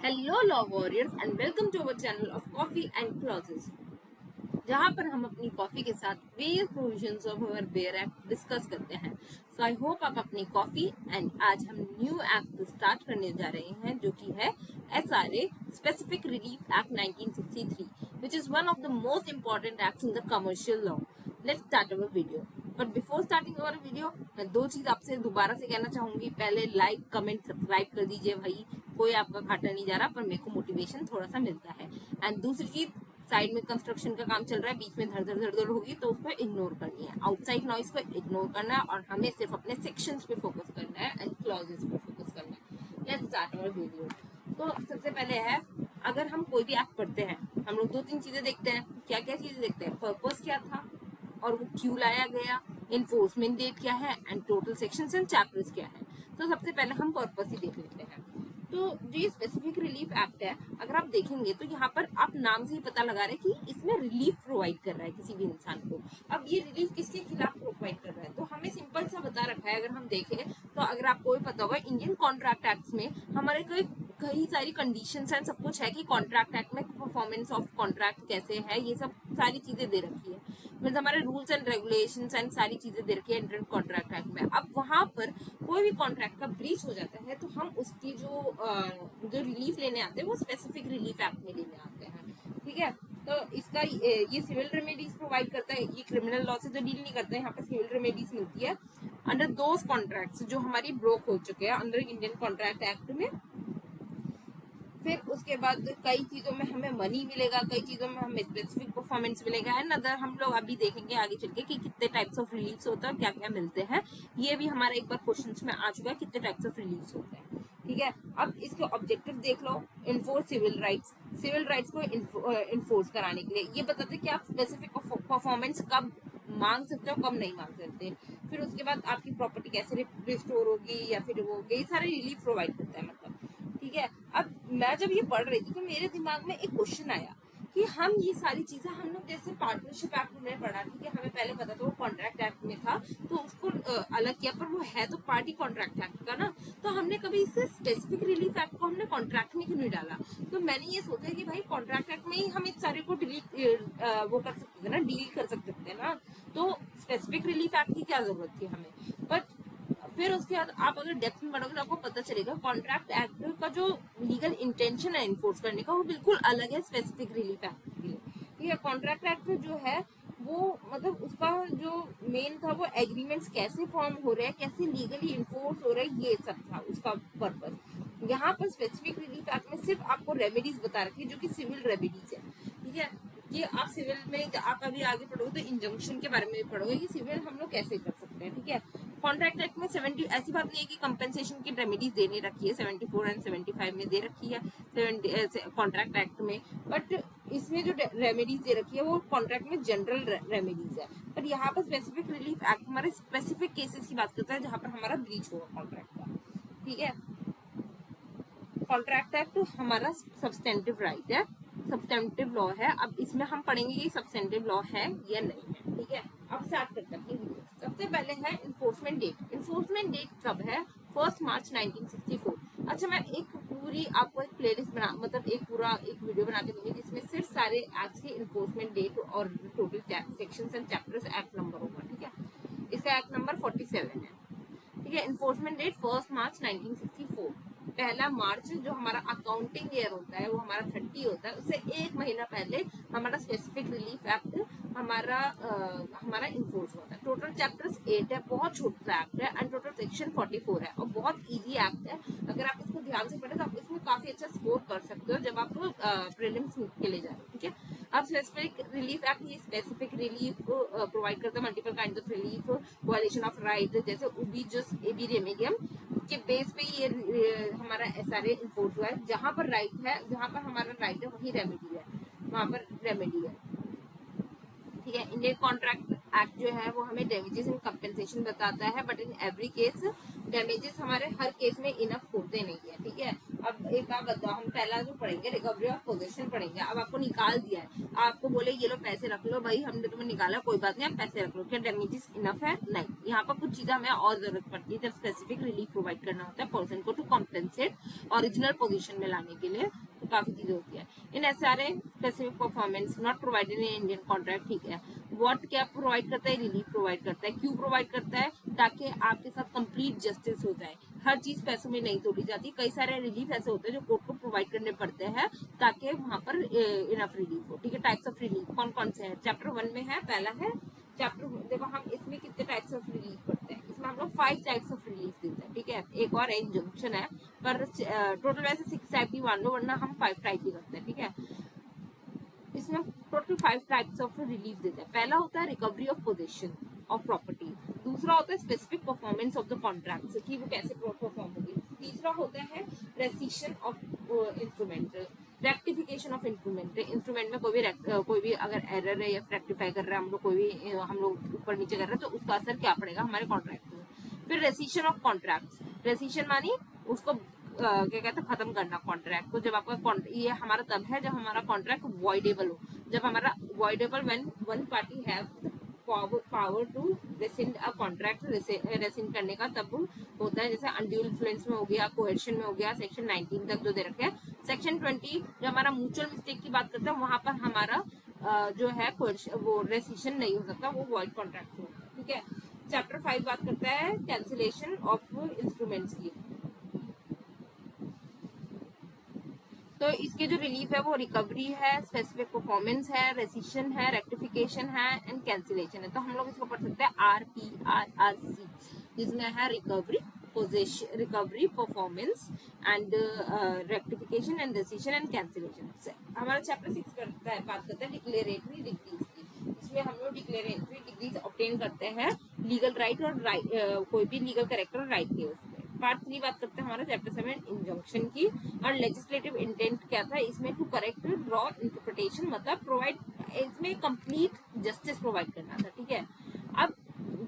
Hello law warriors and welcome to our channel of coffee and clauses, जहां पर हम अपनी कॉफी के साथ various provisions of our bare act discuss करते हैं। सो आई होप आप अपनी कॉफी एंड आज हम न्यू एक्ट स्टार्ट करने जा रहे हैं जो कि है SRA specific relief act 1963, which is one of the most important acts in the commercial law. Let's start our video. But before starting our video मैं दो चीज आपसे दोबारा से कहना चाहूंगी। पहले लाइक कमेंट सब्सक्राइब कर दीजिए भाई, कोई आपका घाटा नहीं जा रहा, पर मेरे को मोटिवेशन थोड़ा सा मिलता है। एंड दूसरी चीज, साइड में कंस्ट्रक्शन का काम चल रहा है, बीच में धड़ धड़ धड़ धड़ होगी तो उसको इग्नोर करनी है, आउटसाइड नॉइस को इग्नोर करना है और हमें सिर्फ अपने सेक्शंस पे फोकस करना है एंड क्लॉजेस पे फोकस करना है। Let's start our video. तो सबसे पहले है, अगर हम कोई भी एक्ट पढ़ते हैं हम लोग दो तीन चीजें देखते हैं। क्या क्या चीजें देखते हैं? पर्पस क्या था और वो क्यों लाया गया, इन्फोर्समेंट डेट क्या है and total sections and chapters क्या है। तो सबसे पहले हम पर्पस ही देख लेते हैं। तो जो ये स्पेसिफिक रिलीफ एक्ट है, अगर आप देखेंगे तो यहाँ पर आप नाम से ही पता लगा रहे हैं कि इसमें रिलीफ प्रोवाइड कर रहा है किसी भी इंसान को। अब ये रिलीफ किसके खिलाफ प्रोवाइड कर रहा है, तो हमें सिंपल सा बता रखा है। अगर हम देखें तो अगर आपको भी पता होगा, इंडियन कॉन्ट्रैक्ट एक्ट में हमारे कई सारी कंडीशंस हैं, सब कुछ है कि कॉन्ट्रैक्ट एक्ट में परफॉर्मेंस ऑफ कॉन्ट्रैक्ट कैसे है, ये सब सारी चीजें दे रखी है। मतलब हमारे रूल्स एंड रेगुलेशंस एंड सारी चीजें दे रखी है इंडियन कॉन्ट्रैक्ट एक्ट में। अब वहां पर कोई भी कॉन्ट्रैक्ट का ब्रीच हो जाता है तो हम उसकी जो रिलीफ लेने आते हैं वो स्पेसिफिक रिलीफ एक्ट में लेने आते हैं। ठीक है, तो इसका ये सिविल रेमेडीज प्रोवाइड करता है। ये क्रिमिनल लॉ से तो डील नहीं करते हैं, यहाँ पे सिविल रेमेडीज मिलती है अंडर दोज कॉन्ट्रैक्ट्स जो हमारी ब्रोक हो चुके हैं अंडर इंडियन कॉन्ट्रैक्ट एक्ट में। फिर उसके बाद कई चीजों में हमें मनी मिलेगा, कई चीजों में हमें स्पेसिफिक परफॉर्मेंस मिलेगा एंड अदर हम लोग अभी देखेंगे आगे चल के कि कितने टाइप्स ऑफ रिलीफ्स होते हैं और क्या क्या मिलते हैं। ये भी हमारा एक बार क्वेश्चंस में आ चुका है, कितने टाइप्स ऑफ रिलीफ्स होते हैं। ठीक है, अब इसके ऑब्जेक्टिव देख लो। Enforce civil rights, civil rights को इन्फोर्स कराने के लिए ये बताते हैं कि आप स्पेसिफिक परफॉर्मेंस कब मांग सकते हो कब नहीं मांग सकते। फिर उसके बाद आपकी प्रॉपर्टी कैसे रिस्टोर होगी या फिर वो ये सारे रिलीफ प्रोवाइड करता है मतलब। ठीक है, अब मैं जब ये पढ़ रही थी तो मेरे दिमाग में एक क्वेश्चन आया कि हम ये सारी चीजें हम लोग जैसे पार्टनरशिप एक्ट में पढ़ा, ठीक है, हमें पहले पता था वो कॉन्ट्रैक्ट एक्ट में था तो उसको अलग किया, पर वो है तो पार्टी कॉन्ट्रैक्ट एक्ट का ना, तो हमने कभी इससे स्पेसिफिक रिलीफ एक्ट को हमने कॉन्ट्रैक्ट में क्यों नहीं डाला। तो मैंने ये सोचा कि भाई कॉन्ट्रैक्ट एक्ट में ही हम इस सारे को डिलीट वो कर सकते थे ना, डील कर सकते थे ना, तो स्पेसिफिक रिलीफ एक्ट की क्या जरूरत थी हमें। बट फिर उसके बाद आप अगर डेप्थ में बढ़ोगे तो आपको पता चलेगा कॉन्ट्रैक्ट एक्ट का जो लीगल इंटेंशन है इन्फोर्स करने का वो बिल्कुल अलग है स्पेसिफिक रिलीफ एक्ट के लिए। ठीक है, कॉन्ट्रैक्ट एक्ट जो है वो मतलब उसका जो मेन था वो एग्रीमेंट्स कैसे फॉर्म हो रहे हैं, कैसे लीगली इन्फोर्स हो रहे हैं, ये सब था उसका पर्पस। यहाँ पर स्पेसिफिक रिलीफ एक्ट में सिर्फ आपको रेमेडीज बता रखी है जो कि सिविल रेमेडीज है। ठीक है, ये आप सिविल में आप अभी आगे पढ़ोगे तो इंजंक्शन के बारे में पढ़ोगे कि सिविल हम लोग कैसे कर सकते हैं। ठीक है, कॉन्ट्रैक्ट एक्ट में 70 ऐसी बात नहीं है कि कंपेंसेशन की रेमेडीज देने रखी है, 74 एंड 75 में दे रखी है कॉन्ट्रैक्ट एक्ट में, बट इसमें जो रेमेडीज दे रखी है वो कॉन्ट्रैक्ट में जनरल रेमेडीज है। पर यहाँ पर स्पेसिफिक रिलीफ एक्ट हमारे स्पेसिफिक केसेस की बात करता है जहां पर हमारा ब्रीच होगा कॉन्ट्रैक्ट का। ठीक है, कॉन्ट्रैक्ट एक्ट हमारा सब्सटेंटिव राइट है, सब्सटेंटिव लॉ है। अब इसमें हम पढ़ेंगे कि सब्सटेंटिव लॉ है या नहीं है। ठीक है, अब स्टार्ट करते हैं। सबसे पहले है इन्फोर्समेंट डेट। इन्फोर्समेंट डेट कब है? 1 मार्च 1964। अच्छा, मैं एक पूरी आपको एक प्लेलिस्ट बना मतलब एक वीडियो बना के दूंगी जिसमें सिर्फ सारे एक्ट के इन्फोर्समेंट डेट और total sections and chapters act number होगा। ठीक है, इसका एक्ट नंबर 47 है। ठीक है, इन्फोर्समेंट डेट 1 मार्च 1964। पहला मार्च जो हमारा अकाउंटिंग ईयर होता है वो हमारा 30 होता है, उससे एक महीना पहले हमारा स्पेसिफिक रिलीफ एक्ट हमारा इन्फोर्स होता है। टोटल चैप्टर्स 8 है, बहुत छोटा एक्ट है एंड टोटल सेक्शन 44 है और बहुत इजी एक्ट है। अगर आप इसको ध्यान से पढ़े तो आप इसमें काफी अच्छा स्कोर कर सकते हो जब आप प्रीलिम्स के लिए जा रहे हो। ठीक है, अब स्पेसिफिक रिलीफ एक्ट ये स्पेसिफिक रिलीफ प्रोवाइड करता है, multiple kind of relief, violation of right जैसे उबीजस एबी रेमेडियम के बेस पे ये हमारा SRA इन्फोर्स हुआ है। जहां पर राइट है, जहां पर हमारा राइट है वही रेमेडी है, वहां पर रेमेडी है। ठीक है, इंडियन कॉन्ट्रैक्ट एक्ट जो है वो हमें डैमेजेस एंड कंपेंसेशन बताता है, but in every case damages हमारे हर केस में इनफ होते नहीं है। ठीक है, अब एक बात बताओ, हम पहला जो पढ़ेंगे रिकवरी ऑफ पोजीशन पढ़ेंगे। अब आपको निकाल दिया है, आपको बोले ये लो पैसे रख लो भाई, हमने तुम्हें निकाला, कोई बात नहीं, आप पैसे रख लो, क्या डैमेजेस इनफ है? नहीं, यहाँ पर कुछ चीजें हमें और जरूरत पड़ती है जब स्पेसिफिक रिलीफ प्रोवाइड करना होता है पर्सन को टू कॉम्पेंसेट ओरिजिनल पोजीशन में लाने के लिए, तो काफी चीजें होती है। इन SRA specific performance not provided in Indian contract, ठीक है। व्हाट क्या प्रोवाइड करता है? रिलीफ प्रोवाइड करता है। क्यों प्रोवाइड करता है? ताकि आपके साथ कंप्लीट जस्टिस हो जाए। हर चीज पैसों में नहीं तोड़ी जाती, कई सारे रिलीफ ऐसे होते हैं जो कोर्ट को प्रोवाइड करने पड़ते हैं ताकि वहां पर इनफ रिलीफ हो, ठीक है। टाइप्स ऑफ रिलीफ कौन कौन से हैं? चैप्टर 1 में है, पहला है चैप्टर, देखो हम इसमें कितने टाइप्स ऑफ रिलीफ पढ़ते हैं, इसमें हम लोग 5 टाइप्स ऑफ रिलीफ देते हैं, ठीक है। एक और इंजंक्शन है, पर टोटल वैसे 6 टाइप ही मान लो, वरना हम 5 टाइप ही करते हैं, ठीक है। इसमें टोटल 5 टाइप्स ऑफ रिलीफ देते हैं। पहला होता है recovery of position of property, दूसरा होता है specific performance of the contract कि वो कैसे परफॉर्म होगी, तीसरा होता है rescission of instrument, rectification of instrument, instrument में कोई भी अगर एरर है या रेक्टिफाई कर रहा है हम लोग, कोई भी हम लोग ऊपर नीचे कर रहे हैं तो उसका असर क्या पड़ेगा हमारे कॉन्ट्रैक्ट में। फिर रेसिशन ऑफ कॉन्ट्रैक्ट, रेसिशन मानी उसको क्या कहते हैं खत्म करना कॉन्ट्रैक्ट को। जब आपका ये हमारा तब है जब हमारा कॉन्ट्रैक्ट वॉइडेबल हो, जब हमारा voidable when one party have power to rescind a contract, rescind करने का तब होता है, जैसे अनड्यू इन्फ्लुएंस में हो गया, कोहेर्शन में हो गया, सेक्शन 19 तक जो दे रखे हैं। सेक्शन 20 जो हमारा म्यूचुअल मिस्टेक की बात करते हैं, वहां पर हमारा जो है वो रेसिशन नहीं हो सकता, वो वॉइड कॉन्ट्रैक्ट हो, ठीक है। चैप्टर 5 बात करता है कैंसिलेशन ऑफ इंस्ट्रूमेंट्स की, तो इसके जो रिलीफ है वो रिकवरी है, स्पेसिफिक परफॉर्मेंस है, रेसिशन है, रेक्टिफिकेशन है एंड कैंसिलेशन है। तो हम लोग इसको पढ़ सकते हैं RPRRC, जिसमें है recovery, position, recovery, performance and rectification and rescission and cancellation. हमारा चैप्टर 6 करता है, बात करता है डिक्लेरेटरी डिग्रीज की। इसमें हम लोग डिक्लेरेटरी डिग्रीज ऑब्टेन करते हैं लीगल राइट और कोई भी लीगल कैरेक्टर और राइट के उसमें। पार्ट 3 बात करते हैं हमारा चैप्टर 7 इंजंक्शन की, और लेजिस्लेटिव इंटेंट क्या था इसमें? टू करेक्ट रॉ इंटरप्रिटेशन, मतलब प्रोवाइड, इसमें कंप्लीट जस्टिस प्रोवाइड करना था, ठीक है। अब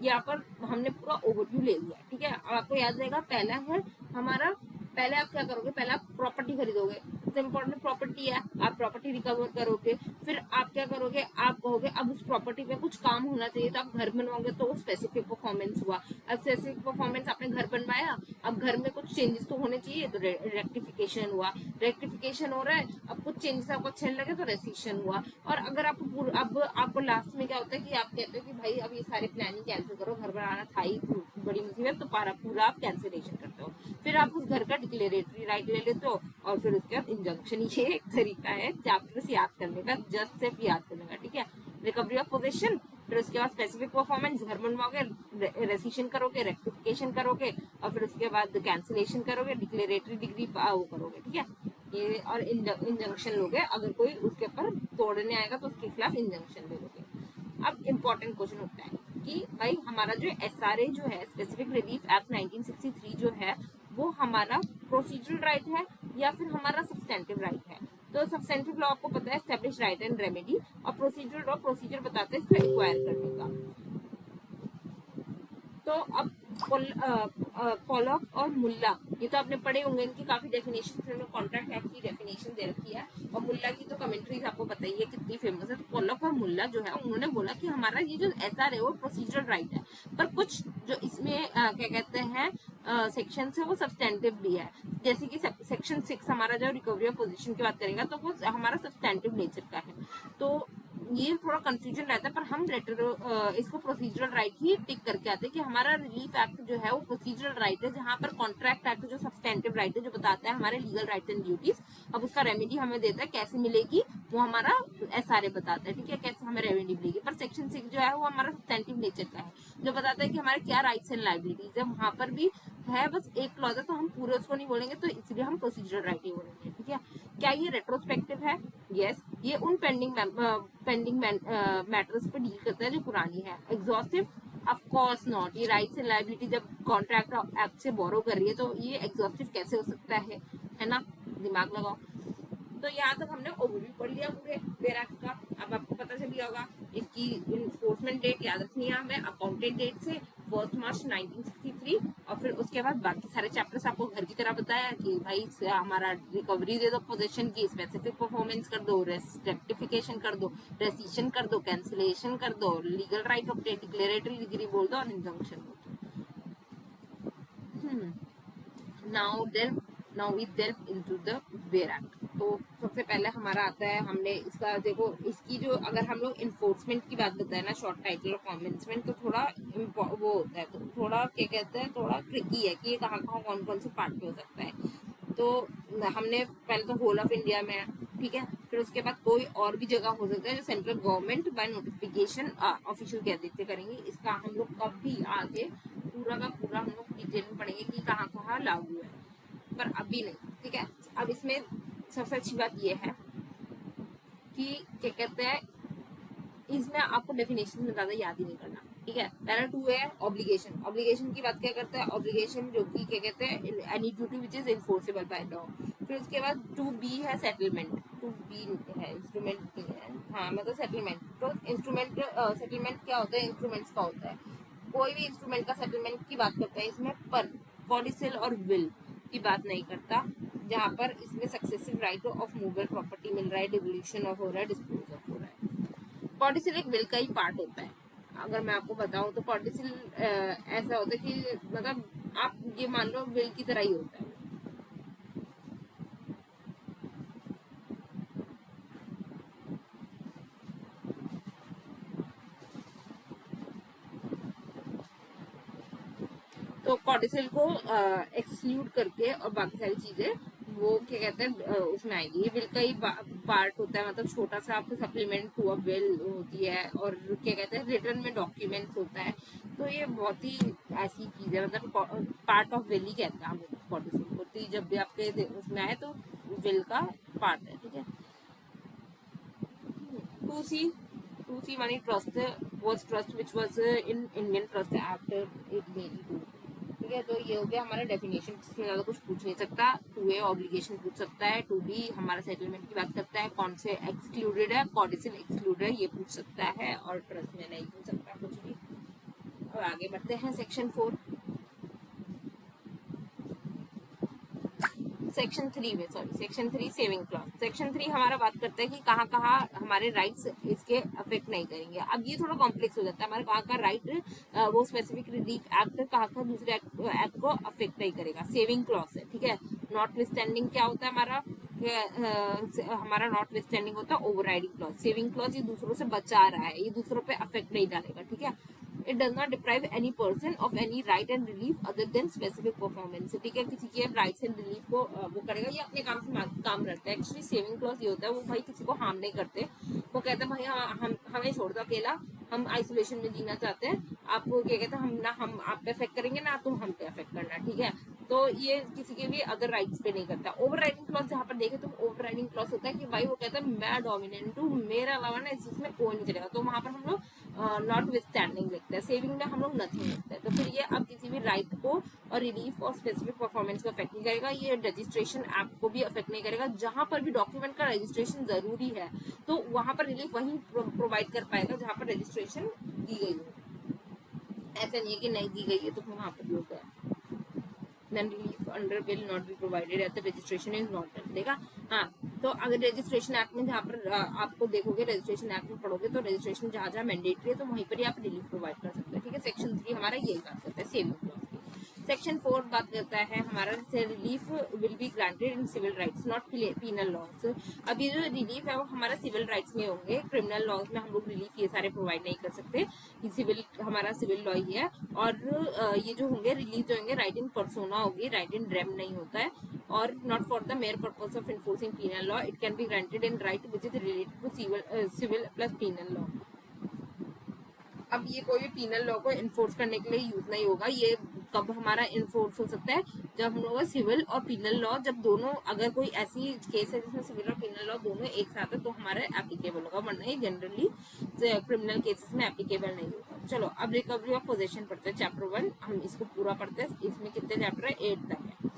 यहाँ पर हमने पूरा ओवरव्यू ले लिया, ठीक है। अब आपको याद रहेगा, पहला है हमारा, पहले आप क्या करोगे? पहले आप प्रॉपर्टी खरीदोगे, सबसे इम्पोर्टेंट प्रॉपर्टी है, आप प्रॉपर्टी रिकवर करोगे। फिर आप क्या करोगे? आप कहोगे अब उस प्रॉपर्टी पे कुछ काम होना चाहिए, तो आप घर बनवाओगे, तो स्पेसिफिक परफॉर्मेंस हुआ। अब स्पेसिफिक परफॉर्मेंस, आपने घर बनवाया, अब घर में कुछ चेंजेस तो होने चाहिए, तो रेक्टिफिकेशन हुआ। रेक्टिफिकेशन हो रहा है, अब कुछ चेंजेस आपको अच्छे नहीं लगे तो रेसिशन हुआ। और अगर आपको अब आपको लास्ट में क्या होता है कि आप कहते हो कि भाई अब ये सारे प्लानिंग कैंसिल करो, घर बनाना था ही बड़ी मुसीबत, तो पूरा आप कैंसिलेशन करते हो। फिर आप उस घर का डिक्लेरेटरी राइट ले लेते हो, और फिर उसके बाद इंजंक्शन। ये एक तरीका है चैप्टर्स याद करने का, जस्ट सिर्फ याद करने का, ठीक है। रिकवरी ऑफ पोजीशन, फिर उसके बाद स्पेसिफिक परफॉर्मेंस, घर बनवाओगे, रेसिशन करोगे, रेक्टिफिकेशन करोगे, और फिर उसके बाद कैंसिलेशन करोगे, डिक्लेरेटरी डिग्री वो करोगे, ठीक है। ये और इंजंक्शन लोगे, अगर कोई उसके ऊपर तोड़ने आएगा तो उसके खिलाफ इंजंक्शन ले लोगे। अब इम्पोर्टेंट क्वेश्चन उठता है कि भाई हमारा जो SRA जो है, स्पेसिफिक रिलीफ एक्ट 1963 जो है, वो हमारा प्रोसीजरल राइट है या फिर हमारा सब्सटेंटिव राइट है? तो सब्सटेंटिव लॉ आपको पता है एस्टेब्लिश राइट एंड रेमेडी, और प्रोसीजरल लॉ प्रोसीजर बताते हैं इसको एक्वायर करने का। तो अब पॉलॉक और मुल्ला, ये तो आपने पढ़े होंगे, इनकी काफी डेफिनेशन, कॉन्ट्रैक्ट एक्ट की डेफिनेशन दे रखी है, और मुल्ला की तो कमेंट्रीज आपको पता ही है कितनी फेमस है। तो पॉलॉक और मुल्ला जो है उन्होंने बोला कि हमारा ये जो SRA है वो प्रोसीजरल राइट है, पर कुछ जो इसमें क्या कहते हैं सेक्शन है वो सब्सटेंटिव भी है। जैसे कि सेक्शन 6 हमारा जो रिकवरी ऑफ पोजीशन की बात करेगा तो वो हमारा सब्सटेंटिव नेचर का है। तो ये थोड़ा कंफ्यूजन रहता है, पर हम इसको प्रोसीजरल राइट ही टिक करके आते हैं कि हमारा रिलीफ एक्ट जो है वो प्रोसीजरल राइट है, जहां पर कॉन्ट्रैक्ट एक्ट जो सब्सटेंटिव राइट है, जो बताता है हमारे लीगल राइट्स एंड ड्यूटीज, अब उसका रेमेडी हमें देता है, कैसे मिलेगी वो हमारा SRA बताता है, ठीक है, कैसे हमें रेमेडी मिलेगी। पर सेक्शन 6 जो है वो हमारा सब्सटेंटिव नेचर का है, जो बताता है कि हमारे क्या राइट्स एंड लाइबिलिटीज है, वहां पर भी है, बस एक क्लॉज है, तो हम पूरे उसको नहीं बोलेंगे, तो इसलिए हम प्रोसीजरल राइट ही बोलेंगे, ठीक है। क्या ये रेट्रोस्पेक्टिव है? यस, ये उन पेंडिंग मैटर्स पे डील करता है जो पुरानी है। एग्जॉस्टिव? Of course not. ये राइट्स एंड लायबिलिटी जब कॉन्ट्रैक्ट एक्ट से बोरो कर रही है तो ये एग्जॉस्टिव कैसे हो सकता है ना, दिमाग लगाओ। तो यहाँ तक हमने ओवरव्यू पढ़ लिया पूरे बेर एक्ट का। अब आपको पता चल गया होगा इसकी इन्फोर्समेंट डेट याद रखनी है हमें, अकाउंटेड डेट से 1 मार्च 1963, और फिर उसके बाद बाकी सारे चैप्टर्स आपको घर की तरह बताया कि भाई हमारा रिकवरी दे दो पोजीशन की, स्पेसिफिक परफॉर्मेंस कर दो, रेक्टिफिकेशन कर दो, रेसिशन कर दो, कैंसिलेशन कर दो, legal right of declaratory decree बोल दो और इंजंक्शन बोल दो। Now we delve into the where act. तो सबसे पहले हमारा आता है, हमने इसका देखो, इसकी जो अगर हम लोग इन्फोर्समेंट की बात बताए ना, शॉर्ट टाइटल और कमेंसमेंट, तो थोड़ा वो होता है, तो थोड़ा क्या कहते हैं, थोड़ा ट्रिकी है कि ये कहाँ कहाँ कौन कौन से पार्ट में हो सकता है। तो हमने पहले तो होल ऑफ इंडिया में है, ठीक है, फिर उसके बाद कोई और भी जगह हो सकता है जो central government by notification official gazette करेंगे। इसका हम लोग कभी आगे पूरा का पूरा हम लोग डिटेल में पढ़ेंगे कि कहाँ कहाँ लागू है, पर अभी नहीं, ठीक है। अब इसमें सबसे अच्छी बात यह है कि क्या कहते हैं, इसमें आपको डेफिनेशन में ज्यादा याद ही नहीं करना, ठीक है। पहला 2 है ऑब्लिगेशन। ऑब्लिगेशन की बात क्या करता है, ऑब्लिगेशन जो कि क्या कहते हैं, any duty which is enforceable by law. फिर उसके बाद 2B है सेटलमेंट। 2B है इंस्ट्रूमेंट नहीं है, हाँ मतलब सेटलमेंट। तो इंस्ट्रूमेंट सेटलमेंट क्या होता है, इंस्ट्रूमेंट्स का होता है, कोई भी इंस्ट्रूमेंट का सेटलमेंट की बात करता है इसमें, पर कॉडिसिल और विल की बात नहीं करता, जहाँ पर इसमें successive right of movable property मिल रहा है, डिवोल्यूशन ऑफ हो रहा है, डिस्पोज ऑफ हो रहा है। कॉर्टिसिल एक विल का ही पार्ट होता है। अगर मैं आपको बताऊं तो कॉर्टिसिल ऐसा होता है कि मतलब आप ये मान लो विल की तरह ही होता है। तो कॉर्टिसिल को एक्सक्लूड करके और बाकी सारी चीजें वो क्या कहते हैं उसमें आएगी। ये विल का ही पार्ट होता है, मतलब छोटा सा आपको सप्लीमेंट टू अ विल होती है, और क्या कहते हैं रिटर्न में डॉक्यूमेंट्स होता है। तो ये बहुत ही ऐसी चीज है, मतलब पार्ट ऑफ विल ही कहते हैं हम कॉर्टिसिल को। तो जब भी आपके उसमें आए तो विल का पार्ट है, ठीक है। 2C 2C money trust was trust which was in Indian Trust Act 1882, ठीक है। तो ये हो गया हमारा डेफिनेशन, इसमें ज्यादा कुछ पूछ नहीं सकता। 2A ऑब्लिगेशन पूछ सकता है, 2B हमारा सेटलमेंट की बात करता है, कौन से एक्सक्लूडेड है, कॉर्टिसिल एक्सक्लूडेड है ये पूछ सकता है, और ट्रस्ट में नहीं पूछ सकता कुछ भी। और आगे बढ़ते हैं सेक्शन 4। सेक्शन 3 में, sorry section 3 saving clause. Section 3 हमारा बात करता है कि कहाँ कहाँ हमारे राइट्स इसके अफेक्ट नहीं करेंगे। अब ये थोड़ा कॉम्प्लेक्स हो जाता है, हमारे कहाँ का राइट वो स्पेसिफिक रिलीफ एक्ट कहाँ का दूसरे एक्ट को अफेक्ट नहीं करेगा। सेविंग क्लॉज है, ठीक है। नॉट विथस्टैंडिंग क्या होता है हमारा, हमारा नॉट विथस्टैंडिंग होता है ओवरराइडिंग क्लॉज। सेविंग क्लॉज ये दूसरों से बचा रहा है, ये दूसरों पे अफेक्ट नहीं डालेगा, ठीक है। It does not deprive any person of any right and relief other than specific performance, ठीक है। किसी के राइट्स एंड रिलीफ को वो करेगा, ये अपने काम से काम रखता है। एक्चुअली सेविंग क्लॉज ये होता है, वो भाई किसी को हार्म नहीं करते, वो कहते हैं भाई हम हमें छोड़ दो अकेला, हम आइसोलेशन में जीना चाहते हैं, आप क्या कहते हैं हम आप पे अफेक्ट करेंगे ना तुम हम पे अफेक्ट करना, ठीक है। तो ये किसी के भी अदर राइट्स पे नहीं करता। ओवर राइडिंग क्लॉज जहाँ पर देखे तो ओवर राइडिंग क्लॉज होता है कि भाई वो कहता है मैं डोमिनेंट हूँ, मेरा अलावा ना इसमें कोई नहीं चलेगा, तो वहां पर हम लोग नॉट विथ स्टैंडिंग लिखते हैं। सेविंग में हम लोग नथिंग लिखते हैं। तो फिर ये अब किसी भी राइट को और रिलीफ और स्पेसिफिक परफॉर्मेंस को अफेक्ट नहीं करेगा। ये रजिस्ट्रेशन एक्ट को भी अफेक्ट नहीं करेगा। जहां पर भी डॉक्यूमेंट का रजिस्ट्रेशन जरूरी है तो वहां पर रिलीफ वही प्रोवाइड कर पाएगा जहां पर रजिस्ट्रेशन दी गई हो। ऐसा नहीं है कि नहीं दी गई है तो वहां पर भी होता है। then relief under will not be provided as the registration is not done, देखा। हाँ, तो अगर रजिस्ट्रेशन एक्ट में जहाँ पर आपको देखोगे रजिस्ट्रेशन एक्ट में पढ़ोगे तो रजिस्ट्रेशन जहाँ जहाँ मैंडेटरी है तो वहीं पर ही आप रिलीफ प्रोवाइड कर सकते हो, ठीक है। सेक्शन 3 हमारा यही बात करता है सेविंग क्लॉज की। सेक्शन 4 बात करता है हमारा relief will be granted in civil rights not penal laws. अब ये जो रिलीफ है वो हमारा सिविल राइट्स में होंगे, क्रिमिनल लॉज में हम लोग रिलीफ ये सारे प्रोवाइड नहीं कर सकते। सिविल हमारा सिविल लॉ ही है। और ये जो होंगे रिलीफ जो होंगे राइट इन पर्सोना होगी, राइट इन रेम नहीं होता है। और not for the mere purpose of enforcing penal law, it can be granted in right which is related to civil plus penal law. अब ये कोई भी पीनल लॉ को इन्फोर्स करने के लिए यूज नहीं होगा। ये कब हमारा इन्फोर्स हो सकता है, जब हम लोग सिविल और पीनल लॉ जब दोनों, अगर कोई ऐसी केस है जिसमें सिविल और पीनल लॉ दोनों एक साथ है तो हमारे एप्लीकेबल होगा, वरना ये जनरली क्रिमिनल केसेस में एप्लीकेबल नहीं होगा। चलो अब रिकवरी ऑफ पोजेशन पढ़ते हैं, चैप्टर 1 हम इसको पूरा पढ़ते हैं। इसमें कितने चैप्टर है, 8 तक है।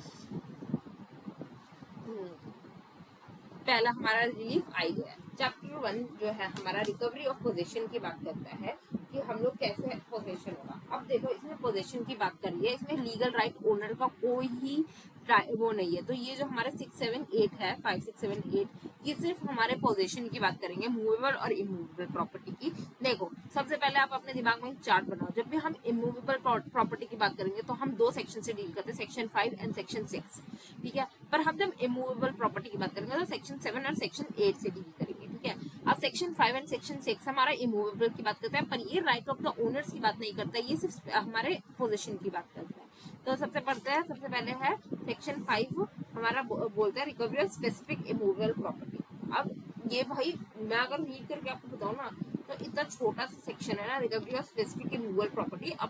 पहला हमारा रिलीफ आई गया। चैप्टर 1 जो है हमारा रिकवरी ऑफ पोजीशन की बात करता है कि हम लोग कैसे पोजेशन होगा। अब देखो इसमें पोजेशन की बात करिए, इसमें लीगल राइट ओनर का कोई ही वो नहीं है। तो ये जो हमारे 6, 7, 8 है, 5, 6, 7, 8, ये सिर्फ हमारे पोजेशन की बात करेंगे, मूवेबल और इमूवेबल प्रॉपर्टी की। देखो सबसे पहले आप अपने दिमाग में एक चार्ट बनाओ। जब भी हम इमूवेबल प्रॉपर्टी की बात करेंगे तो हम दो सेक्शन से डील करते हैं, सेक्शन 5 एंड सेक्शन 6, ठीक है। पर हम जब इमूवेबल प्रॉपर्टी की बात करेंगे तो सेक्शन 7 और सेक्शन 8 से डील करेंगे, ठीक है। अब सेक्शन 5 एंड सेक्शन 6 हमारा इमूवेबल की बात करता है, पर ये राइट ऑफ द ओनर्स की बात नहीं करता, ये सिर्फ हमारे पोजीशन की बात करता है। तो सबसे पहले है सेक्शन 5, हमारा बोलता है recovery of specific immovable property. अब ये भाई मैं अगर रीड करके आपको बताऊं ना, तो इतना छोटा सा सेक्शन है ना, recovery of specific immovable property. A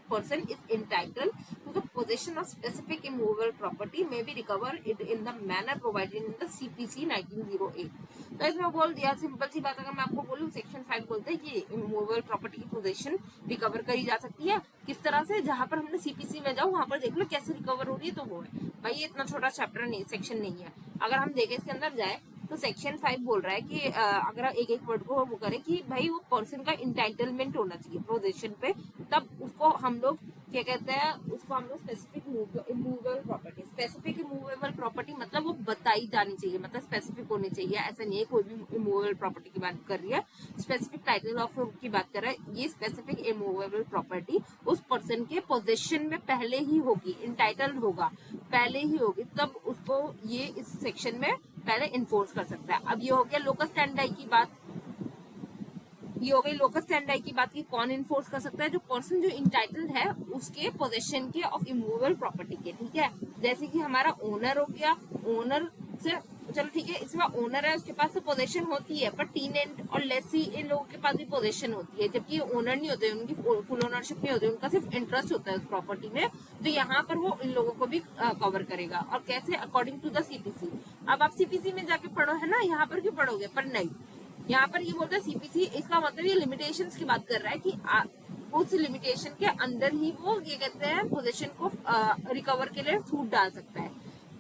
person is entitled to the possession of specific immovable property may be recovered it in the manner provided in the CPC 1908। तो इसमें बोल दिया, सिंपल सी बात, अगर मैं आपको बोलूं सेक्शन 5 बोलते हैं कि इमूवेबल प्रॉपर्टी की पोजीशन रिकवर करी जा सकती है। किस तरह से? जहां पर हमने सीपीसी में जाओ वहां पर देख लो कैसे रिकवर हो रही है। तो वो है भाई, ये इतना छोटा चैप्टर नहीं, सेक्शन नहीं है। अगर हम देखें इसके अंदर जाए तो सेक्शन 5 बोल रहा है कि अगर एक एक वर्ड को वो करें कि भाई वो पर्सन का इंटाइटलमेंट होना चाहिए पोजीशन पे, तब उसको हम लोग क्या कहते हैं, उसको हम लोग specific immovable property. Specific immovable property मतलब वो बताई जानी चाहिए, मतलब स्पेसिफिक होनी चाहिए। ऐसा नहीं है कोई भी इमूवेबल प्रॉपर्टी की बात कर रही है, स्पेसिफिक टाइटल ऑफ की बात कर रहा है। ये स्पेसिफिक इमूवेबल प्रॉपर्टी उस पर्सन के पोजीशन में पहले ही होगी, इंटाइटल्ड होगा, पहले ही होगी, तब उसको ये इस सेक्शन में पहले इन्फोर्स कर सकता है। अब ये हो गया लोकस स्टैंडर्ड की बात, ये हो गई लोकस स्टैंडर्ड की बात की कौन इन्फोर्स कर सकता है, जो पर्सन जो इंटाइटल्ड है उसके पोजेशन के ऑफ इमूवेबल प्रॉपर्टी के, ठीक है। जैसे कि हमारा ओनर हो गया, ओनर से चलो ठीक है, इसमें ओनर है उसके पास तो पोजेशन होती है, पर टीनेंट और लेसी इन लोगों के पास भी पोजेशन होती है, जबकि ओनर नहीं होते, उनकी फुल ओनरशिप नहीं होती, उनका सिर्फ इंटरेस्ट होता है उस प्रॉपर्टी में। तो यहाँ पर वो इन लोगों को भी कवर करेगा। और कैसे? According to the CPC. अब आप सीपीसी में जाके पढ़ो है ना, यहाँ पर क्यों पढ़ोगे? पर नहीं, यहाँ पर ये बोलता है सीपीसी, इसका मतलब ये लिमिटेशंस की बात कर रहा है कि उस लिमिटेशन के अंदर ही वो ये कहते हैं पोजीशन को रिकवर के लिए छूट डाल सकता है,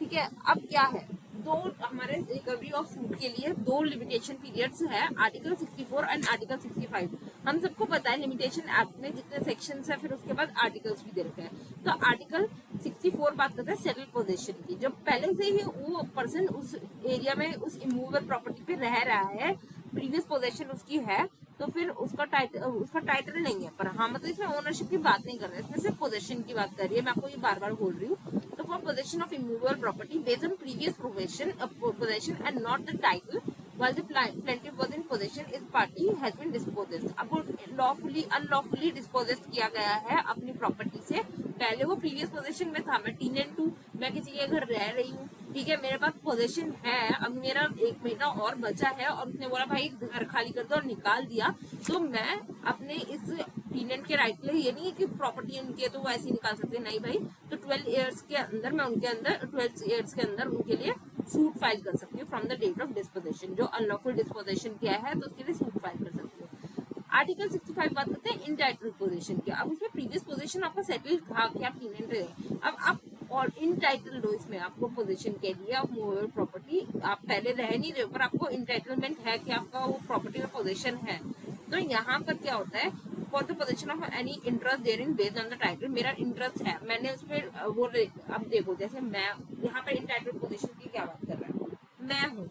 ठीक है। अब क्या है, दो हमारे रिकवरी ऑफ सूट के लिए दो लिमिटेशन पीरियड्स है, आर्टिकल 64 एंड आर्टिकल 65। हम सबको पता है लिमिटेशन एक्ट में जितने सेक्शंस है, फिर उसके बाद आर्टिकल्स भी दे रखे हैं। तो आर्टिकल 64 बात करता है सेटल पोजीशन की। जब पहले से ही वो पर्सन उस एरिया में उस इमूवेबल प्रॉपर्टी पे रह रहा है, प्रीवियस पोजीशन उसकी है, तो फिर उसका टाइटल नहीं है। पर हाँ मतलब इसमें ओनरशिप की बात नहीं कर रहे हैं, इसमें सिर्फ पोजीशन की बात कर रही है। मैं आपको ये बार बार बोल रही हूँ। तो for position of immovable property based on previous position and not the title while the plaintiff was in possession is party has been dispossessed। अब वो अनलॉफुली डिस्पोजेस किया गया है अपनी प्रॉपर्टी से। पहले वो प्रीवियस पोजीशन में था, मैं टीनेंट हूँ, मैं किसी के घर रह रही हूँ, ठीक है, मेरे पास पोजीशन है, अब मेरा 1 महीना और बचा है और उसने बोला भाई घर खाली कर दो और निकाल दिया, तो मैं अपने इस टीनेंट के राइट लिए, ये नहीं है कि प्रॉपर्टी उनकी है तो वो ऐसे ही निकाल सकते, नहीं भाई। तो 12 ईयर्स के अंदर मैं उनके अंदर 12 ईयर्स के अंदर उनके लिए सूट फाइल कर सकती हूँ from the date of dispossession. जो अनलॉफुल डिस्पोजेशन किया है तो उसके लिए सूट फाइल कर सकती हूँ। आर्टिकल 65 बात करते हैं इनटाइटल पोजीशन की। अब उसमें प्रीवियस पोजीशन आपका सेटल था कि आप टीनेंट रहे, अब आप और इनटाइटल्ड हो, इसमें आपको पोजीशन के लिए आप मूवेबल प्रॉपर्टी आप पहले रह नहीं रहे हो, पर आपको इंटाइटलमेंट है कि आपका वो प्रॉपर्टी का पोजीशन है। तो यहाँ पर क्या होता है, for the possession of any interest therein based on the title, मेरा इंटरेस्ट है, मैंने उस पर वो, अब देखो जैसे मैं यहाँ पर इंटाइटल पोजीशन की क्या बात कर रहा है, मैं हूँ,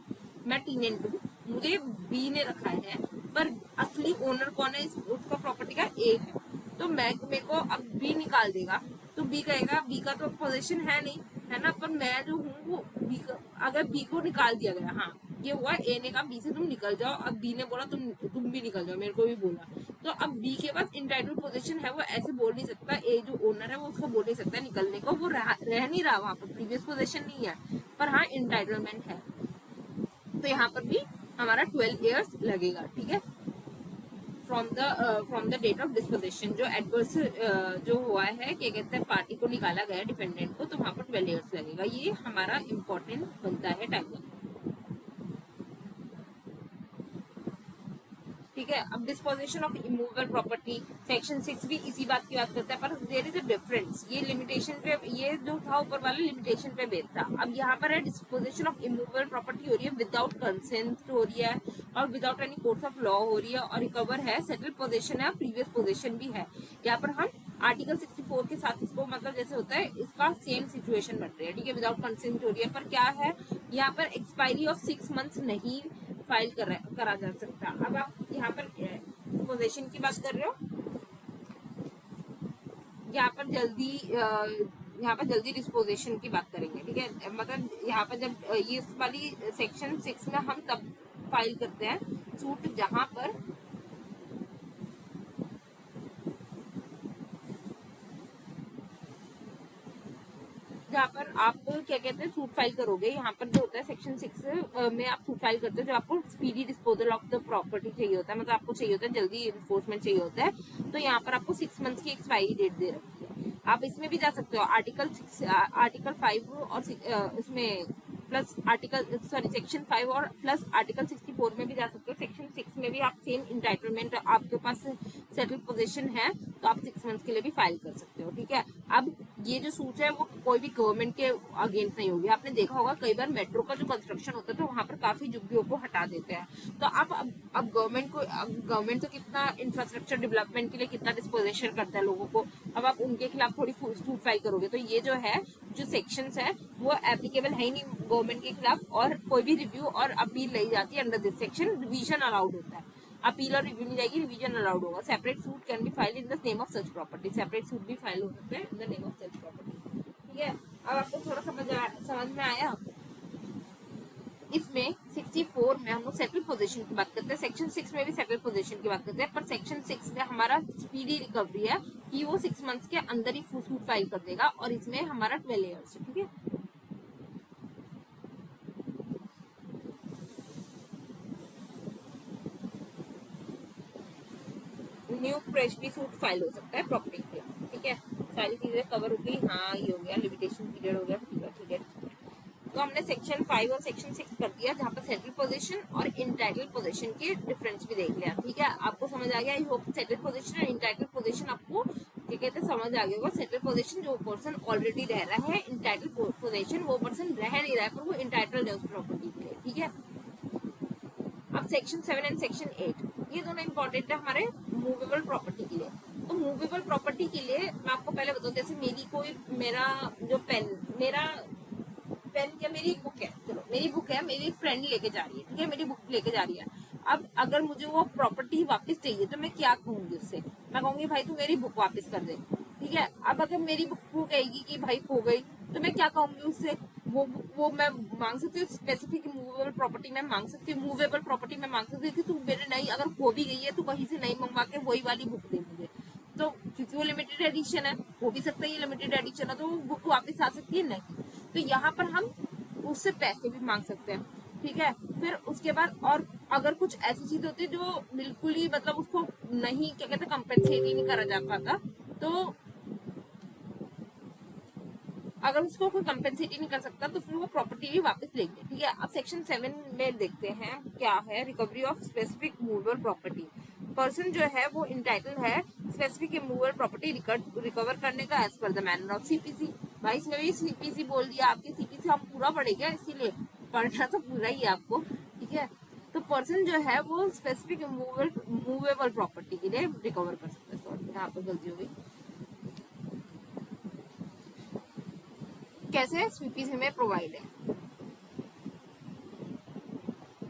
मैं टीनेंट हूँ, मुझे बी ने रखा है, पर असली ओनर कौन है उसका प्रॉपर्टी का? ए है। तो मेरे को अब बी निकाल देगा, तो बी कहेगा बी का तो पोजीशन है नहीं, है ना, पर मैं जो हूँ वो बी का, अगर बी को निकाल दिया गया, हाँ ये हुआ, ए ने कहा बी से तुम निकल जाओ, अब बी ने बोला तुम भी निकल जाओ, मेरे को भी बोला, तो अब बी के पास इंटाइटल पोजीशन है, वो ऐसे बोल नहीं सकता, ए जो ओनर है वो उसको बोल नहीं सकता निकलने को, वो रह नहीं रहा वहां पर, प्रीवियस पोजीशन नहीं है, पर हाँ इंटाइटलमेंट है। तो यहाँ पर भी हमारा 12 ईयर्स लगेगा, ठीक है, from the date of dispossession. जो एडवर्स जो हुआ है, क्या कहते हैं, पार्टी को निकाला गया डिफेंडेंट को, तो वहां पर 12 ईयर्स लगेगा। ये हमारा इम्पोर्टेंट बनता है टाइमलाइन। ठीक है। अब disposition of immovable property section 6 भी इसी बात की बात करता है, पर देयर इज अ डिफरेंस। ये लिमिटेशन पे, ये जो था ऊपर वाला लिमिटेशन पे बेस्ड था, अब यहाँ पर है डिस्पोजिशन ऑफ इमूवेबल प्रॉपर्टी हो रही है विदाउट कंसेंट हो रही है और without any course of law हो रही है, और रिकवर है सेटल पोजीशन है, प्रीवियस पोजीशन भी है। यहाँ पर हम आर्टिकल 64 के साथ इसको मतलब जैसे होता है इसका सेम सिचुएशन बन रही है, ठीक है। विदाउट कंसेंट हो रही है, पर क्या है यहाँ पर एक्सपायरी ऑफ 6 मंथ्स नहीं फाइल करा जा सकता। अब आप यहाँ पर पोजीशन की बात कर रहे हो, यहाँ पर जल्दी डिस्पोजिशन की बात करेंगे, ठीक है। मतलब यहाँ पर जब ये इस वाली सेक्शन 6 में हम तब फाइल करते हैं सूट जहाँ पर आप क्या कहते हैं सूट फाइल करोगे। यहाँ पर जो होता है सेक्शन 6 में आप सूट फाइल करते हो जब आपको speedy disposal of the property चाहिए होता है, मतलब आपको चाहिए होता है जल्दी इन्फोर्समेंट चाहिए होता है, तो यहाँ पर आपको 6 मंथ्स की एक्सपायरी डेट दे रखी है। आप इसमें भी जा सकते हो आर्टिकल 5 और इसमें प्लस सेक्शन 5 और प्लस आर्टिकल 64 में भी जा सकते हो। सेक्शन 6 में भी आप सेम इंटाइटलमेंट, आपके पास सेटल पोजीशन है तो आप 6 मंथ्स के लिए भी फाइल कर सकते हो, ठीक है। अब ये जो सूट है वो कोई भी गवर्नमेंट के अगेंस्ट नहीं होगी। आपने देखा होगा कई बार मेट्रो का जो कंस्ट्रक्शन होता है तो वहां पर काफी झुग्गियों को हटा देते हैं, तो आप अब गवर्नमेंट तो कितना इंफ्रास्ट्रक्चर डेवलपमेंट के लिए कितना डिस्पोजिशन करता है लोगों को, अब आप उनके खिलाफ थोड़ी सूट फाइल करोगे तो ये जो है जो सेक्शंस है वो एप्लीकेबल है ही नहीं गवर्नमेंट के खिलाफ, और कोई भी रिव्यू और अपील नहीं जाती है under this section. Revision allowed होता है, अपील और रिव्यू नहीं जाएगी, रिवीजन अलाउड होगा। Separate suit can be file in the name of such property, separate suit भी फाइल हो सकता है in the name of such property, ठीक है। अब आपको थोड़ा समझ में आया। इसमें 64 में हम लोग सेटल पोजीशन की बात करते हैं, सेक्शन 6 में भी सेटल पोजीशन की बात करते हैं, पर सेक्शन 6 में हमारा स्पीडी रिकवरी है कि वो 6 मंथ्स के अंदर ही सूट फाइल कर देगा, और इसमें हमारा 12 ईयर्स, ठीक है। न्यू फ्रेश भी सूट फाइल हो सकता है प्रॉपर्टी के लिए, ठीक है। सारी चीजें कवर हो गई, हाँ ये हो गया, लिमिटेशन पीरियड हो गया, ठीक है ठीक है। तो हमने सेक्शन 5 और सेक्शन 6 कर दिया जहाँ पर सेटल पोजीशन और इंटाइटल पोजीशन के डिफरेंस भी देख लिया, ठीक है। आपको समझ आ गया, आई होप सेटल पोजीशन और इंटाइटल पोजीशन आपको क्या कहते हैं समझ आ गया होगा। सेटल पोजीशन जो पर्सन ऑलरेडी रह रहा है, इंटाइटल पोजीशन वो पर्सन रह नहीं रहा है पर वो इंटाइटल है उस प्रॉपर्टी के लिए, ठीक है। अब सेक्शन 7 एंड सेक्शन 8 ये दोनों इंपॉर्टेंट है हमारे मूवेबल प्रॉपर्टी के लिए। तो मूवेबल प्रॉपर्टी के लिए मैं आपको पहले बताऊं, जैसे मेरा जो मेरा पेन क्या मेरी एक बुक है, चलो मेरी बुक है, मेरी एक फ्रेंड लेके जा रही है, ठीक है, मेरी बुक लेके जा रही है। अब अगर मुझे वो प्रॉपर्टी वापस चाहिए तो मैं क्या कहूंगी उससे, मैं कहूंगी भाई तू मेरी बुक वापस कर दे, ठीक है। अब अगर मेरी बुक खो गएगी कि भाई खो गई तो मैं क्या कहूंगी उससे, वो मैं मांग सकती हूँ स्पेसिफिक मूवेबल प्रॉपर्टी में मांग सकती हूँ, मूवेबल प्रॉपर्टी में मांग सकती हूँ कि तू मेरे नहीं अगर खो भी गई है तो वहीं से नहीं मंगवा के वही वाली बुक दे मुझे, तो क्योंकि वो लिमिटेड एडिशन है, हो भी सकता है ये लिमिटेड एडिशन है तो वो बुक वापस आ सकती है नहीं, तो यहाँ पर हम उससे पैसे भी मांग सकते हैं, ठीक है। फिर उसके बाद और अगर कुछ ऐसी चीज होती है जो बिल्कुल ही मतलब उसको नहीं क्या कहते कंपेंसेट ही नहीं करा जा पाता, तो अगर उसको कोई कंपेंसेट ही नहीं कर सकता तो फिर वो प्रॉपर्टी भी वापस लेंगे, ठीक है। अब सेक्शन 7 में देखते हैं क्या है, recovery of specific movable property. Person जो है वो इंटाइटल है स्पेसिफिक मूवेबल प्रॉपर्टी रिकवर करने का as per the manner of CPC. भाई इसमें भी सीपीसी बोल दिया, आपके सीपीसी हम पूरा पढ़ेंगे इसीलिए पढ़ना तो पूरा ही है आपको, ठीक है। तो पर्सन जो है वो स्पेसिफिक मूवेबल प्रॉपर्टी के लिए रिकवर कर सकता है, सॉरी यहाँ पर गलती हो गई, कैसे सीपीसी में प्रोवाइड है।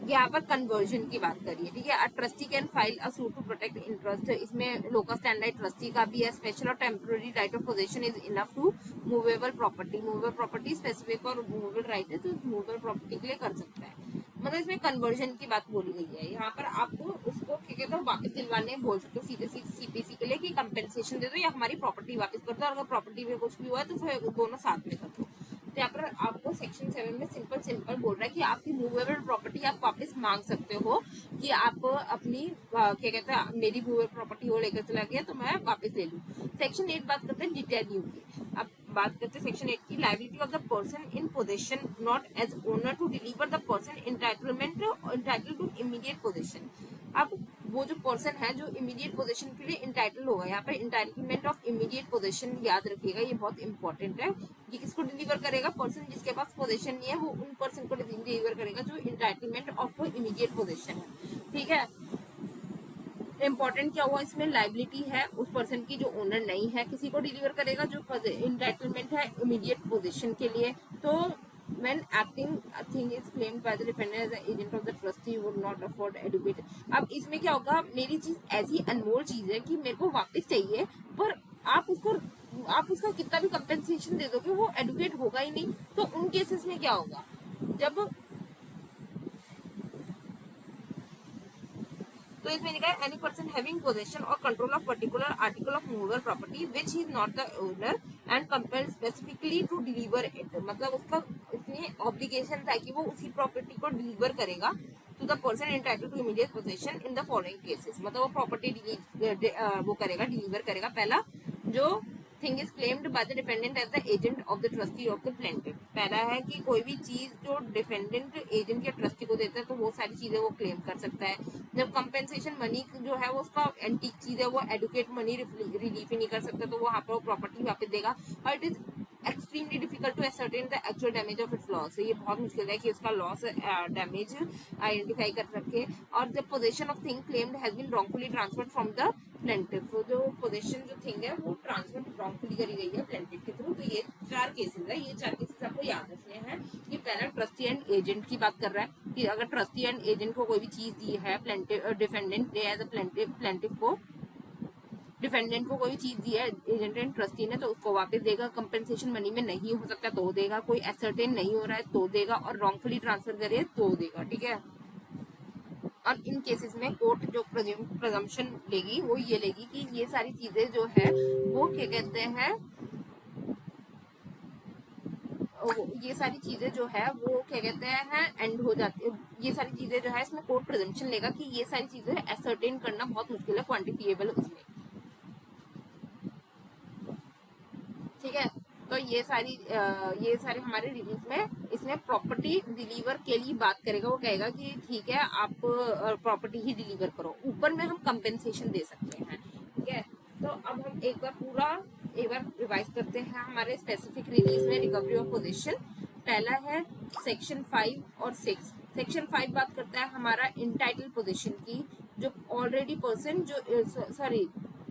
यहाँ पर कन्वर्जन की बात करिए, ठीक है। Trustee can file a suit to protect interest, इसमें लोकल स्टैंडर्ड ट्रस्टी का भी है। स्पेशल और temporary right of possession is enough to movable property, movable property specific और मूवेबल राइट है तो मूवेबल प्रॉपर्टी के लिए कर सकता है। मतलब इसमें कन्वर्जन की बात बोली गई है, यहाँ पर आपको उसको क्या कहते हैं वापस दिलवाने बोल सकते हो सीधे सीपीसी के लिए कि कंपेंसेशन दे दो या हमारी प्रॉपर्टी वापस कर दो, और अगर प्रॉपर्टी में कुछ भी हुआ है तो फिर दोनों साथ में कर दो। तो यहाँ पर आपको सेक्शन 7 में सिंपल बोल रहा है कि आपकी मूवेबल प्रॉपर्टी आप वापस मांग सकते हो कि आप अपनी क्या कहते हैं मेरी मूवेबल प्रॉपर्टी हो लेकर चला गया तो मैं वापस ले लूँ। सेक्शन 8 बात करते हैं डिटेल की। अब बात करते हैं सेक्शन 8 की, liability of the person in possession not as owner to deliver the person entitled to immediate possession. अब वो जो पर्सन है जो इमीडिएट पोजीशन के लिए इंटाइटल होगा, यहाँ पर इंटाइटलमेंट ऑफ इमीडिएट पोजीशन याद रखिएगा, ये बहुत इंपॉर्टेंट है। ये किसको डिलीवर करेगा? पर्सन जिसके पास पोजीशन नहीं है वो उन पर्सन को डिलीवर करेगा जो इंटाइटलमेंट ऑफ इमीडिएट पोजीशन है। ठीक है, इंपॉर्टेंट क्या हुआ इसमें? लाइबिलिटी है उस पर्सन की जो ओनर नहीं है, किसी को डिलीवर करेगा जो इंटाइटलमेंट है इमीडिएट पोजीशन के लिए। तो when acting a thing is claimed by the defendant as an agent of the trustee would not afford adequate। अब इसमें क्या होगा? मेरी चीज ऐसी अनमोल चीज है कि मेरे को वापस चाहिए, पर आप उसका कितना भी कंपेंसेशन दे दोगे वो एडुकेट होगा ही नहीं। तो उन केसेस में क्या होगा? जब तो इसमें लिखा है एनी पर्सन हैविंग पोजेशन और control of particular article of movable property which is not the owner and compelled specifically to deliver it. मतलब उसका इसमें ऑब्लिगेशन था कि वो उसी प्रॉपर्टी को डिलीवर करेगा to the person entitled to immediate possession in the following cases. मतलब वो प्रॉपर्टी वो करेगा, डिलीवर करेगा। पहला, जो thing is claimed by the defendant as the agent of the trustee of the plaintiff. पहला है कि कोई भी चीज जो डिफेंडेंट एजेंट या ट्रस्टी को देता है तो वो सारी चीजें वो क्लेम कर सकता है। जब कंपेंसेशन मनी जो है वो उसका एंटीक चीज है, वो एडुकेट मनी रिलीफ ही नहीं कर सकता, तो वो वहाँ पर वो प्रॉपर्टी वापस देगा। और it is extremely difficult to ascertain the actual damage of its loss. ये बहुत मुश्किल है कि उसका लॉस डैमेज आइडेंटिफाई कर सके। और the possession of thing claimed has been wrongfully transferred from the plaintiff. तो जो पोजीशन जो थिंग है वो ट्रांसफर रॉन्गफुली करी गई है प्लेंटिफ के थ्रू। तो ये 4 केसेस है, ये 4 केसेस आपको याद रखने हैं। कि पहला ट्रस्टी एंड एजेंट की बात कर रहा है कि अगर ट्रस्टी एंड एजेंट को कोई भी चीज दी है, डिफेंडेंट ने एज अ प्लेंटिफ को, डिफेंडेंट को कोई चीज दी है एजेंट एंड ट्रस्टी ने, तो उसको वापस देगा। कंपेंसेशन मनी में नहीं हो सकता तो देगा, कोई एसर्टेन नहीं हो रहा है तो देगा, और रॉन्गफुली ट्रांसफर करे तो देगा। ठीक है, और इन केसेस में कोर्ट जो प्रजम्पशन लेगी वो ये लेगी कि ये सारी चीजें जो है वो क्या कहते हैं, ये सारी चीजें जो है वो क्या कहते हैं एंड हो जाती है। ये सारी चीजें जो है इसमें कोर्ट प्रिजम्पशन लेगा कि ये सारी चीजें एसर्टेन करना बहुत मुश्किल है, क्वांटिफिएबल उसमें। ठीक है, तो ये सारे हमारे रिलीफ में इसमें प्रॉपर्टी डिलीवर के लिए बात करेगा। वो कहेगा कि ठीक है आप प्रॉपर्टी ही डिलीवर करो, ऊपर में हम कंपेंसेशन दे सकते हैं। ठीक है, तो अब हम एक बार रिवाइज करते हैं हमारे स्पेसिफिक रिलीज में रिकवरी ऑफ पोजीशन। पहला है सेक्शन 5 और 6। सेक्शन 5 बात करता है हमारा इंटाइटल पोजीशन की, जो ऑलरेडी पर्सन जो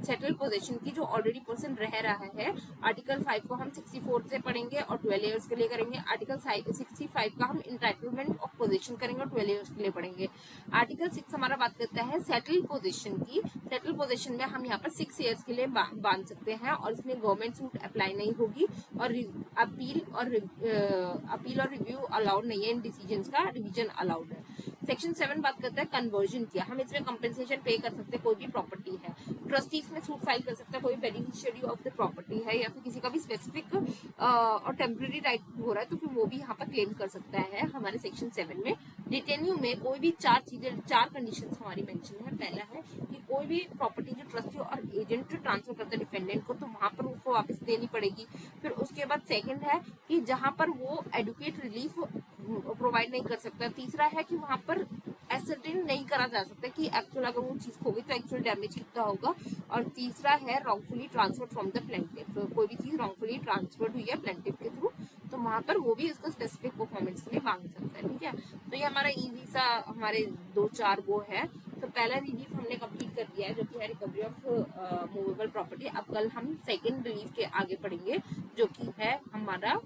सेटल पोजीशन की जो ऑलरेडी पर्सन रह रहा है। आर्टिकल 5 को हम 64 से पढ़ेंगे और 12 ईयर्स के लिए करेंगे। आर्टिकल 65 का हम इंटाइटलमेंट ऑफ पोजीशन करेंगे और 12 ईयर्स के लिए पढ़ेंगे। आर्टिकल 6 हमारा बात करता है सेटल पोजीशन की। सेटल पोजीशन में हम यहाँ पर 6 ईयर्स के लिए बांध सकते हैं और इसमें गवर्नमेंट सूट अप्लाई नहीं होगी और अपील और रिव्यू अलाउड नहीं है। इन डिसीजंस का रिवीजन अलाउड है। सेक्शन 7 बात करता है कन्वर्जन किया, हम इसमें कंपेंसेशन पे कर सकते हैं। कोई भी प्रॉपर्टी है, ट्रस्टी इसमें सूट फाइल कर सकता है, कोई बेनिफिशियरी ऑफ द प्रॉपर्टी है या फिर किसी का भी स्पेसिफिक और टेम्पररी राइट हो रहा है तो फिर वो भी यहाँ पर क्लेम कर सकता है हमारे सेक्शन 7 में। रिटेन्यू में कोई भी 4 कंडीशंस हमारी मेंशन है। पहला है कि कोई भी प्रॉपर्टी जो ट्रस्टी और एजेंट ट्रांसफर करता है डिफेंडेंट को, तो वहां पर उसको वापस देनी पड़ेगी। फिर उसके बाद सेकंड है कि जहां पर वो एडुकेट रिलीफ प्रोवाइड नहीं कर सकता। तीसरा है कि वहां पर एसर्टेन नहीं करा जा सकता कि एक्चुअल अगर वो चीज खो गई तो एक्चुअल डैमेज कितना होगा। और तीसरा है wrongfully transfer from the plaintiff. तो कोई भी चीज रॉन्गफुली ट्रांसफर्ड हुई है प्लेंटिफ के थ्रू तो वहां पर वो भी उसको स्पेसिफिक परफॉर्मेंस के लिए मांग सकता है। ठीक है, तो ये हमारा इजी सा हमारे 2-4 वो है। तो पहला रिलीफ हमने कंप्लीट कर दिया है जो कि है रिकवरी ऑफ मूवेबल प्रॉपर्टी। अब कल हम सेकेंड रिलीफ के आगे पढ़ेंगे जो कि है हमारा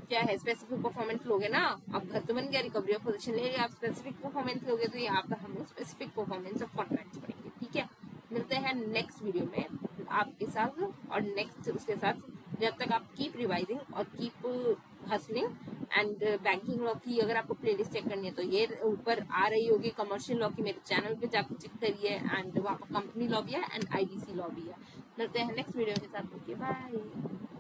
क्या है स्पेसिफिक परफॉर्मेंस लोगे ना। अब घर तो बन गया, रिकवरी ऑफ पोजीशन ले लिया, आप स्पेसिफिक परफॉर्मेंस लोगे तो यहाँ पर हम लोग स्पेसिफिक परफॉर्मेंस ऑफ कॉन्ट्रैक्ट्स पढ़ेंगे। ठीक है, मिलते हैं नेक्स्ट वीडियो में आपके साथ और नेक्स्ट उसके साथ। जब तक आप कीप रिवाइजिंग और keep hustling and banking law की अगर आपको प्लेलिस्ट चेक करनी है तो ये ऊपर आ रही होगी। कमर्शियल लॉ की मेरे चैनल पे जाकर चेक करिए एंड वहाँ पर कंपनी लॉ भी है एंड IBC लॉ भी है। मिलते हैं नेक्स्ट वीडियो के साथ। Okay bye.